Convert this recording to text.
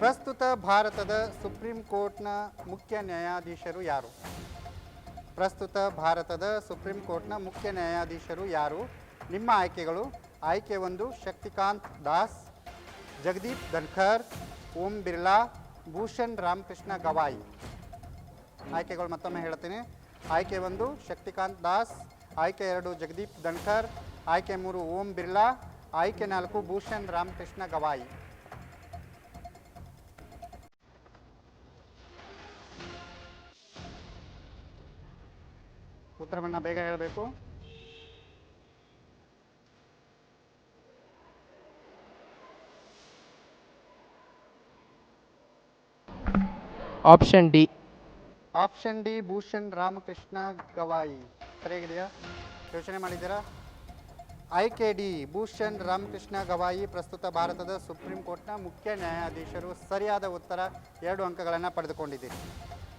ಪ್ರಸ್ತುತ ಭಾರತದ ಸುಪ್ರೀಂ ಕೋರ್ಟ್ನ ಮುಖ್ಯ ನ್ಯಾಯಾಧೀಶರು ಯಾರು? ಪ್ರಸ್ತುತ ಭಾರತದ ಸುಪ್ರೀಂ ಕೋರ್ಟ್ನ ಮುಖ್ಯ ನ್ಯಾಯಾಧೀಶರು ಯಾರು? ನಿಮ್ಮ ಆಯ್ಕೆಗಳು: ಆಯ್ಕೆ 1 ಶಕ್ತಿಕಾಂತ್ ದಾಸ್, ಜಗದೀಪ್ ಧನ್ಖರ್, ಓಂ ಬಿರ್ಲಾ, ಭೂಷಣ್ ರಾಮಕೃಷ್ಣ ಗವಾಯಿ. ಆಯ್ಕೆಗಳು ಮತ್ತೊಮ್ಮೆ ಹೇಳ್ತೀನಿ. ಆಯ್ಕೆ 1 ಶಕ್ತಿಕಾಂತ್ ದಾಸ್, ಆಯ್ಕೆ 2 ಜಗದೀಪ್ ಧನ್ಖರ್, ಆಯ್ಕೆ 3 ಓಂ ಬಿರ್ಲಾ, ಆಯ್ಕೆ 4 ಭೂಷಣ್ ರಾಮಕೃಷ್ಣ ಗವಾಯಿ. ಉತ್ತರವನ್ನು ಬೇಗ ಹೇಳಬೇಕು. Option D. Option D Bhushan Ramakrishna Gavai ಸರಿಯಾಗಿದೆಯಾ? ಯೋಚನೆ ಮಾಡಿದ್ದೀರಾ? ಆಯ್ಕೆ ಡಿ ಭೂಷಣ್ ರಾಮಕೃಷ್ಣ ಗವಾಯಿ ಪ್ರಸ್ತುತ ಭಾರತದ ಸುಪ್ರೀಂ ಕೋರ್ಟ್ನ ಮುಖ್ಯ ನ್ಯಾಯಾಧೀಶರು. ಸರಿಯಾದ ಉತ್ತರ. 2 ಅಂಕಗಳನ್ನು ಪಡೆದುಕೊಂಡಿದ್ದೀರಿ.